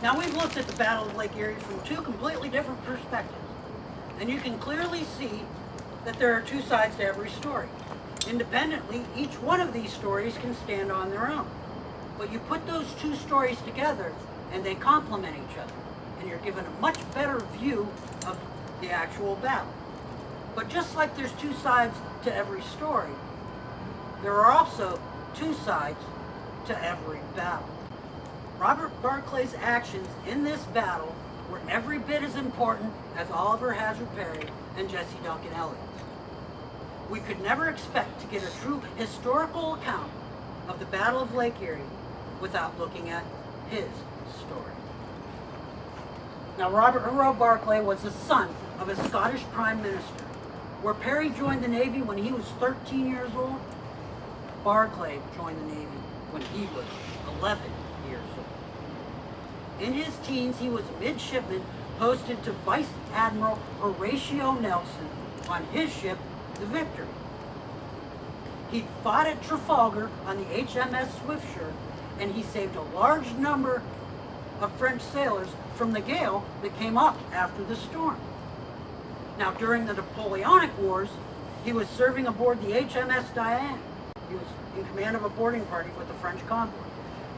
Now we've looked at the Battle of Lake Erie from two completely different perspectives, and you can clearly see that there are two sides to every story. Independently, each one of these stories can stand on their own. But you put those two stories together and they complement each other, and you're given a much better view of the actual battle. But just like there's two sides to every story, there are also two sides to every battle. Robert Barclay's actions in this battle were every bit as important as Oliver Hazard Perry and Jesse Duncan Elliott's. We could never expect to get a true historical account of the Battle of Lake Erie without looking at his story. Now, Row Barclay was the son of a Scottish Prime Minister. Where Perry joined the Navy when he was 13 years old, Barclay joined the Navy when he was 11 years old. In his teens, he was a midshipman posted to Vice Admiral Horatio Nelson on his ship, the Victory. He fought at Trafalgar on the HMS Swiftsure, and he saved a large number of French sailors from the gale that came up after the storm. Now, during the Napoleonic Wars, he was serving aboard the HMS Diane. He was in command of a boarding party with the French convoy.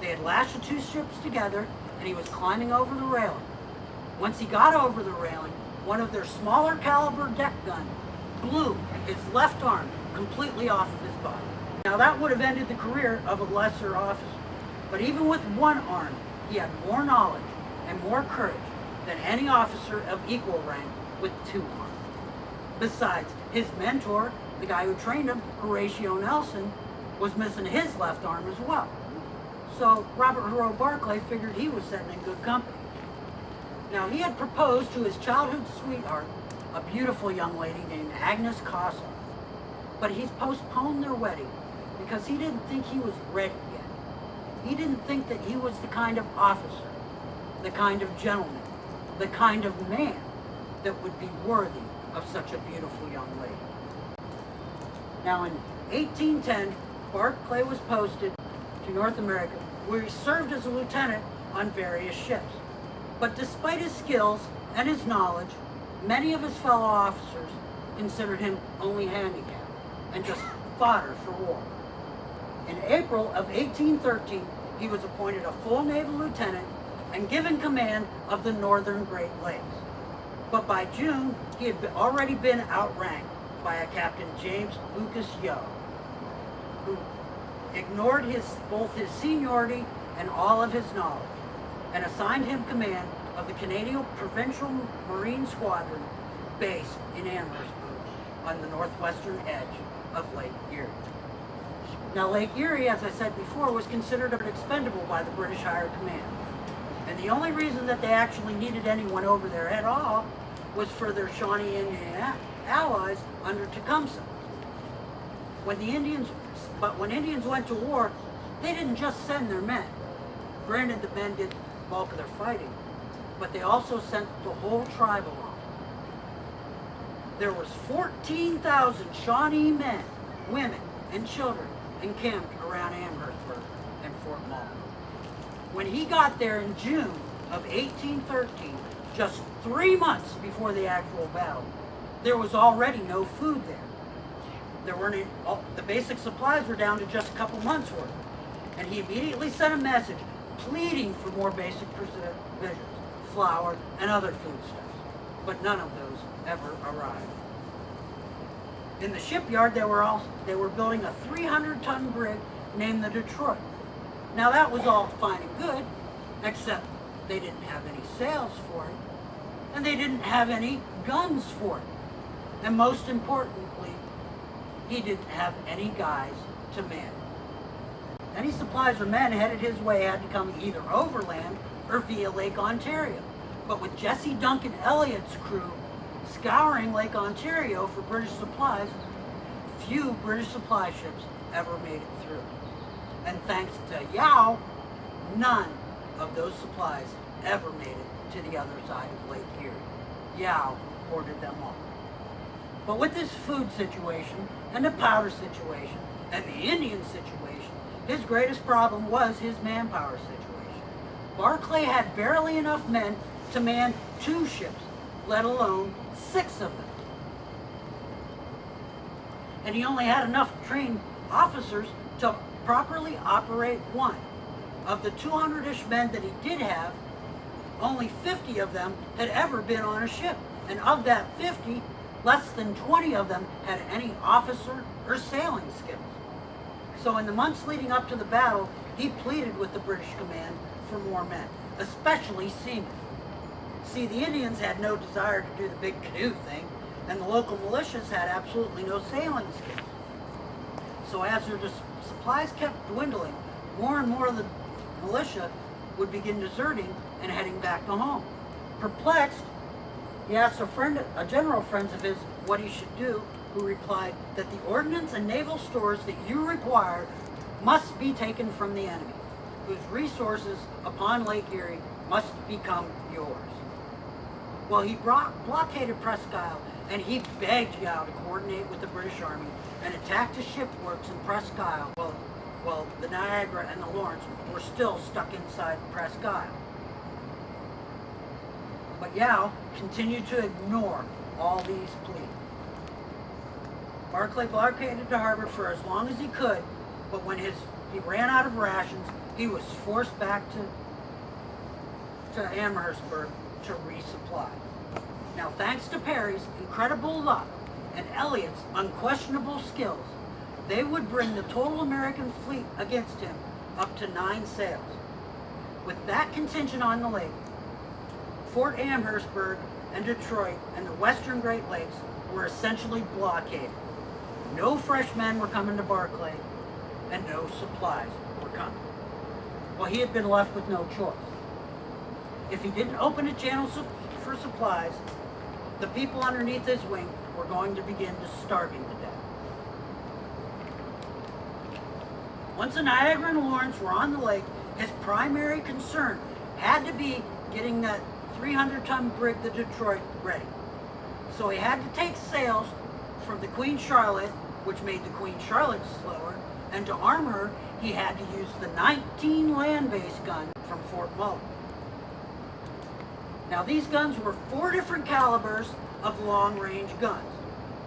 They had lashed the two ships together, and he was climbing over the railing. Once he got over the railing, one of their smaller caliber deck guns blew his left arm completely off of his body. Now, that would have ended the career of a lesser officer. But even with one arm, he had more knowledge and more courage than any officer of equal rank with two arms. Besides, his mentor, the guy who trained him, Horatio Nelson, was missing his left arm as well. So Robert Row Barclay figured he was sitting in good company. Now, he had proposed to his childhood sweetheart, a beautiful young lady named Agnes Cossel, but he's postponed their wedding because he didn't think he was ready yet. He didn't think that he was the kind of officer, the kind of gentleman, the kind of man that would be worthy of such a beautiful young lady. Now, in 1810, Barclay was posted to North America, where he served as a lieutenant on various ships. But despite his skills and his knowledge, many of his fellow officers considered him only handicapped and just fodder for war. In April of 1813, he was appointed a full naval lieutenant and given command of the Northern Great Lakes. But by June, he had already been outranked by a Captain James Lucas Yo, who ignored both his seniority and all of his knowledge, and assigned him command of the Canadian Provincial Marine Squadron based in Amherstburg on the northwestern edge of Lake Erie. Now, Lake Erie, as I said before, was considered expendable by the British Higher Command. And the only reason that they actually needed anyone over there at all was for their Shawnee Indian allies under Tecumseh. When Indians went to war, they didn't just send their men. Granted, the men did the bulk of their fighting, but they also sent the whole tribe along. There was 14,000 Shawnee men, women, and children encamped around Amherstburg and Fort Malden. When he got there in June of 1813, just 3 months before the actual battle, there was already no food there. The basic supplies were down to just a couple months' worth. And he immediately sent a message pleading for more basic provisions, flour, and other foodstuffs. But none of those ever arrived. In the shipyard, they were building a 300-ton brig named the Detroit. Now, that was all fine and good, except they didn't have any sails for it, and they didn't have any guns for it. And most importantly, he didn't have any guys to man it. Any supplies or men headed his way had to come either overland or via Lake Ontario. But with Jesse Duncan Elliott's crew scouring Lake Ontario for British supplies, few British supply ships ever made it through. And thanks to Yow, none of those supplies ever made it to the other side of Lake Erie. Yow hoarded them all. But with this food situation, and the powder situation, and the Indian situation, his greatest problem was his manpower situation. Barclay had barely enough men to man 2 ships, let alone 6 of them. And he only had enough trained officers to properly operate 1. Of the 200-ish men that he did have, only 50 of them had ever been on a ship. And of that 50, less than 20 of them had any officer or sailing skills. So in the months leading up to the battle, he pleaded with the British command for more men, especially seamen. See, the Indians had no desire to do the big canoe thing, and the local militias had absolutely no sailing skills. So as their supplies kept dwindling, more and more of the militia would begin deserting and heading back to home. Perplexed, he asked a general friend of his what he should do, who replied that the ordnance and naval stores that you require must be taken from the enemy, whose resources upon Lake Erie must become yours. Well, he blockaded Presque Isle, and he begged Yao to coordinate with the British Army and attack the shipworks in Presque Isle. Well, the Niagara and the Lawrence were still stuck inside Presque Isle. But Yao continued to ignore all these pleas. Barclay blockaded the harbor for as long as he could, but when he ran out of rations, he was forced back to Amherstburg to resupply. Now, thanks to Perry's incredible luck and Elliott's unquestionable skills, they would bring the total American fleet against him up to 9 sails. With that contingent on the lake, Fort Amherstburg and Detroit and the western Great Lakes were essentially blockaded. No fresh men were coming to Barclay, and no supplies were coming. Well, he had been left with no choice. If he didn't open a channel for supplies, the people underneath his wing were going to begin starving to death. Once the Niagara and Lawrence were on the lake, his primary concern had to be getting that 300-ton brig, the Detroit, ready. So he had to take sails from the Queen Charlotte, which made the Queen Charlotte slower, and to arm her, he had to use the 19 land-based guns from Fort Mullen. Now, these guns were 4 different calibers of long-range guns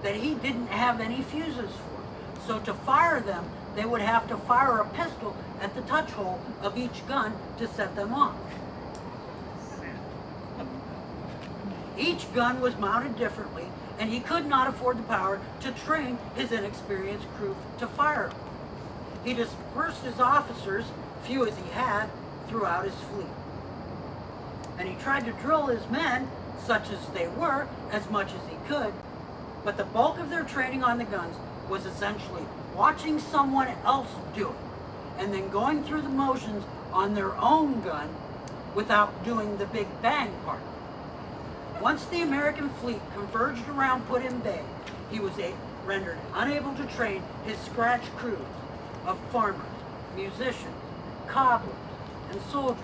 that he didn't have any fuses for. So to fire them, they would have to fire a pistol at the touch hole of each gun to set them off. Each gun was mounted differently, and he could not afford the power to train his inexperienced crew to fire them. He dispersed his officers, few as he had, throughout his fleet. And he tried to drill his men, such as they were, as much as he could, but the bulk of their training on the guns was essentially watching someone else do it, and then going through the motions on their own gun without doing the big bang part. Once the American fleet converged around Put in Bay, he was rendered unable to train his scratch crews of farmers, musicians, cobblers, and soldiers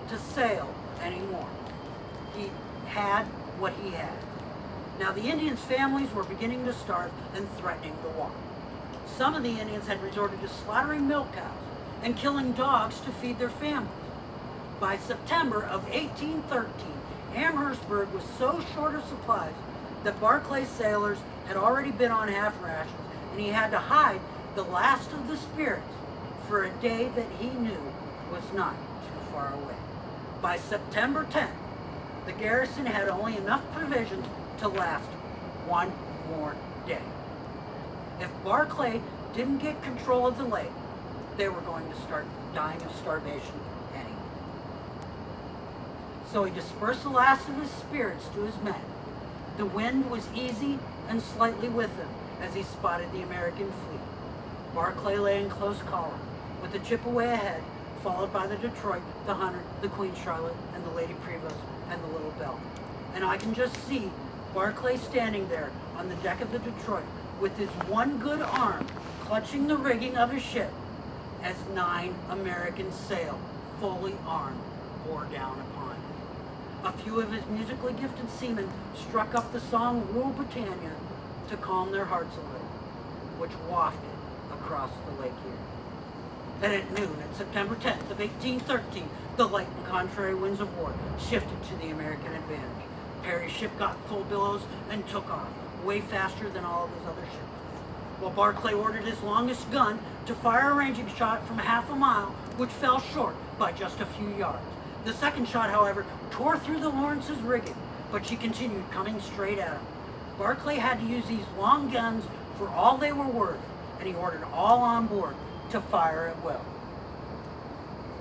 to sail anymore. He had what he had. Now, the Indians' families were beginning to starve and threatening the war. Some of the Indians had resorted to slaughtering milk cows and killing dogs to feed their families. By September of 1813, Amherstburg was so short of supplies that Barclay's sailors had already been on half rations, and he had to hide the last of the spirits for a day that he knew was not too far away. By September 10th, the garrison had only enough provisions to last 1 more day. If Barclay didn't get control of the lake, they were going to start dying of starvation anyway. So he dispersed the last of his spirits to his men. The wind was easy and slightly with him as he spotted the American fleet. Barclay lay in close column, with the Chippewa ahead, followed by the Detroit, the Hunter, the Queen Charlotte, and the Lady Prevost, and the Little Belle. And I can just see Barclay standing there on the deck of the Detroit with his one good arm clutching the rigging of his ship as 9 American sail, fully armed, bore down upon him. A few of his musically gifted seamen struck up the song Rule Britannia to calm their hearts a little, which wafted across the Lake Erie. And at noon, at September 10th of 1813, the light and contrary winds of war shifted to the American advantage. Perry's ship got full billows and took off, way faster than all of his other ships. While Barclay ordered his longest gun to fire a ranging shot from half a mile, which fell short by just a few yards. The second shot, however, tore through the Lawrence's rigging, but she continued coming straight at him. Barclay had to use these long guns for all they were worth, and he ordered all on board to fire at will.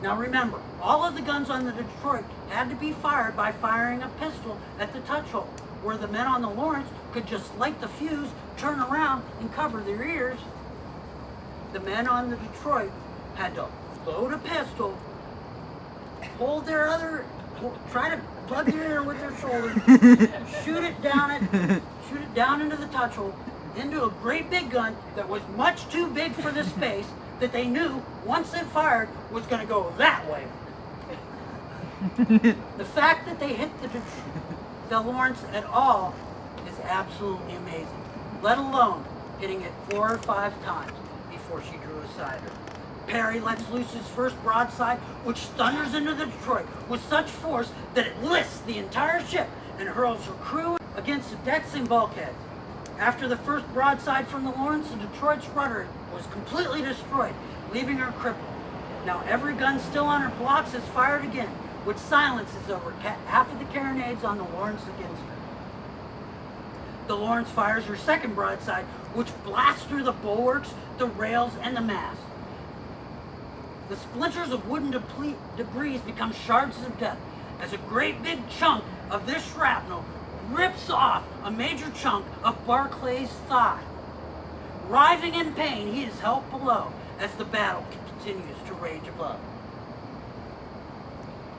Now remember, all of the guns on the Detroit had to be fired by firing a pistol at the touch hole, where the men on the Lawrence could just light the fuse, turn around, and cover their ears. The men on the Detroit had to load a pistol, hold their other, try to plug their ear with their shoulder, shoot it down into the touch hole, into a great big gun that was much too big for the space that they knew once it fired was going to go that way. The fact that they hit the Lawrence at all is absolutely amazing, let alone hitting it 4 or 5 times before she drew a sighter. Perry lets loose his first broadside, which thunders into the Detroit with such force that it lifts the entire ship and hurls her crew against the decks and bulkheads. After the first broadside from the Lawrence, the Detroit's rudder was completely destroyed, leaving her crippled. Now every gun still on her blocks is fired again, which silences over half of the carronades on the Lawrence against her. The Lawrence fires her second broadside, which blasts through the bulwarks, the rails, and the mast. The splinters of wooden debris become shards of death as a great big chunk of this shrapnel rips off a major chunk of Barclay's thigh. Writhing in pain, he is held below as the battle continues to rage above.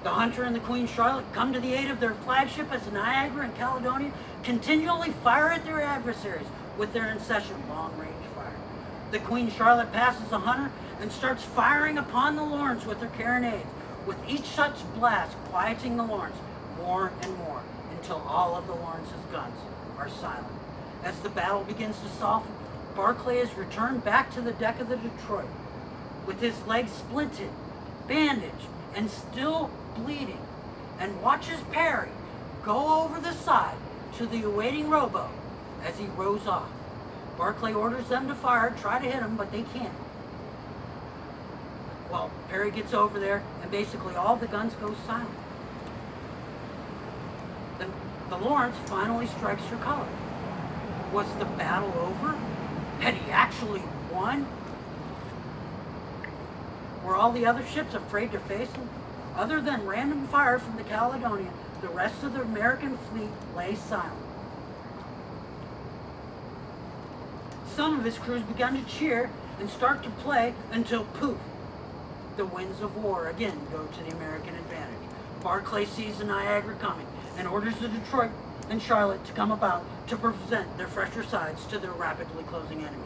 The Hunter and the Queen Charlotte come to the aid of their flagship as the Niagara and Caledonia continually fire at their adversaries with their incessant long-range fire. The Queen Charlotte passes the Hunter and starts firing upon the Lawrence with her carronades, with each such blast quieting the Lawrence more and more until all of the Lawrence's guns are silent. As the battle begins to soften, Barclay is returned back to the deck of the Detroit with his legs splinted, bandaged, and still bleeding, and watches Perry go over the side to the awaiting rowboat as he rows off. Barclay orders them to fire, try to hit him, but they can't. Well, Perry gets over there, and basically all the guns go silent. The Lawrence finally strikes her colors. Was the battle over? Had he actually won? Were all the other ships afraid to face him? Other than random fire from the Caledonia, the rest of the American fleet lay silent. Some of his crews began to cheer and start to play until poof, the winds of war again go to the American advantage. Barclay sees the Niagara coming and orders the Detroit and Charlotte to come about to present their fresher sides to their rapidly closing enemy.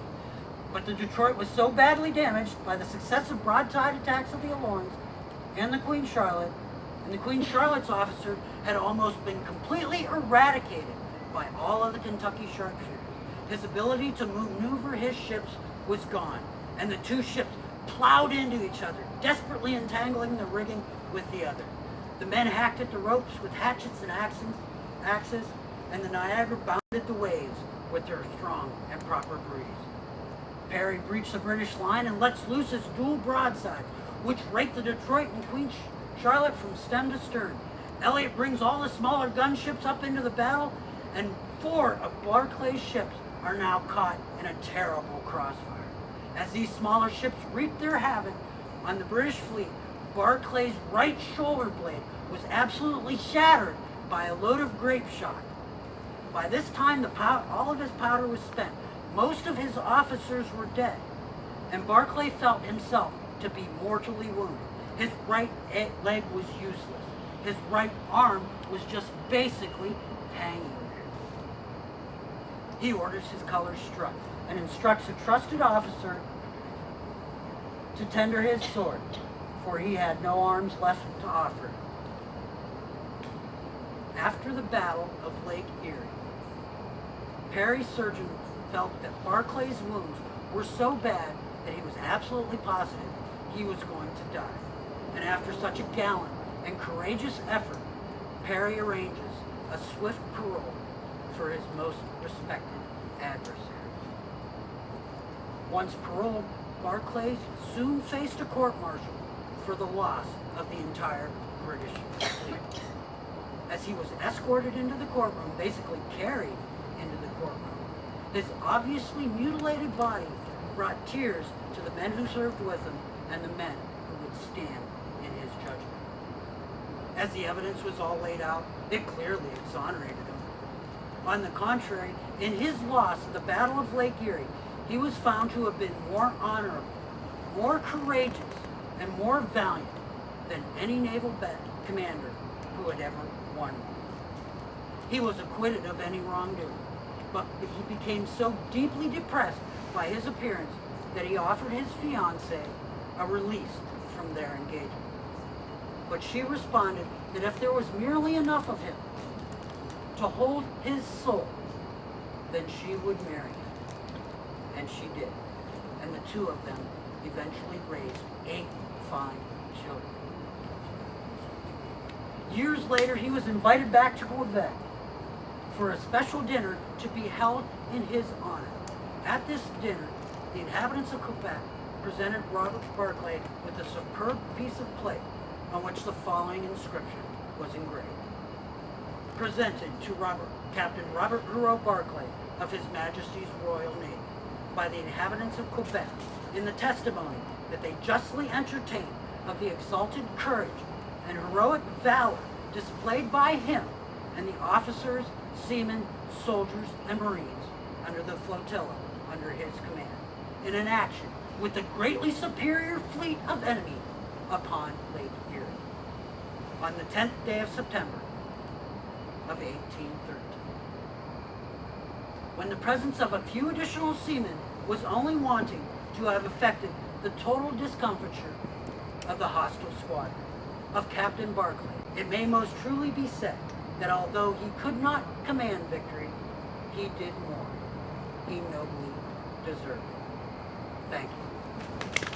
But the Detroit was so badly damaged by the successive broadside attacks of the Lawrence and the Queen Charlotte, and the Queen Charlotte's officer had almost been completely eradicated by all of the Kentucky sharpshooters. His ability to maneuver his ships was gone, and the two ships plowed into each other, desperately entangling the rigging with the other. The men hacked at the ropes with hatchets and axes, and the Niagara bounded the waves with their strong and proper breeze. Perry breached the British line and lets loose his dual broadside, which raked the Detroit and Queen Charlotte from stem to stern. Elliott brings all the smaller gunships up into the battle, and 4 of Barclay's ships are now caught in a terrible crossfire. As these smaller ships reap their havoc on the British fleet, Barclay's right shoulder blade was absolutely shattered by a load of grape shot. By this time, all of his powder was spent. Most of his officers were dead, and Barclay felt himself to be mortally wounded. His right leg was useless. His right arm was just basically hanging there. He orders his colors struck and instructs a trusted officer to tender his sword, for he had no arms left to offer. After the Battle of Lake Erie, Perry's surgeon felt that Barclay's wounds were so bad that he was absolutely positive he was going to die. And after such a gallant and courageous effort, Perry arranges a swift parole for his most respected adversary. Once paroled, Barclay soon faced a court-martial for the loss of the entire British fleet. As he was escorted into the courtroom, basically carried into the courtroom, his obviously mutilated body brought tears to the men who served with him and the men who would stand in his judgment. As the evidence was all laid out, it clearly exonerated him. On the contrary, in his loss of the Battle of Lake Erie, he was found to have been more honorable, more courageous, and more valiant than any naval commander who had ever won one. He was acquitted of any wrongdoing, but he became so deeply depressed by his appearance that he offered his fiancée a release from their engagement. But she responded that if there was merely enough of him to hold his soul, then she would marry him. And she did. And the two of them eventually raised 8 fine children. Years later, he was invited back to Quebec for a special dinner to be held in his honor. At this dinner, the inhabitants of Quebec presented Robert Barclay with a superb piece of plate on which the following inscription was engraved. Presented to Captain Robert Row Barclay of His Majesty's Royal Navy by the inhabitants of Quebec in the testimony that they justly entertain of the exalted courage and heroic valor displayed by him and the officers, seamen, soldiers, and marines under the flotilla under his command in an action with the greatly superior fleet of enemy upon Lake Erie on the 10th day of September of 1813. When the presence of a few additional seamen was only wanting to have effected the total discomfiture of the hostile squadron of Captain Barclay, it may most truly be said that although he could not command victory, he did more. He nobly deserved it. Thank you.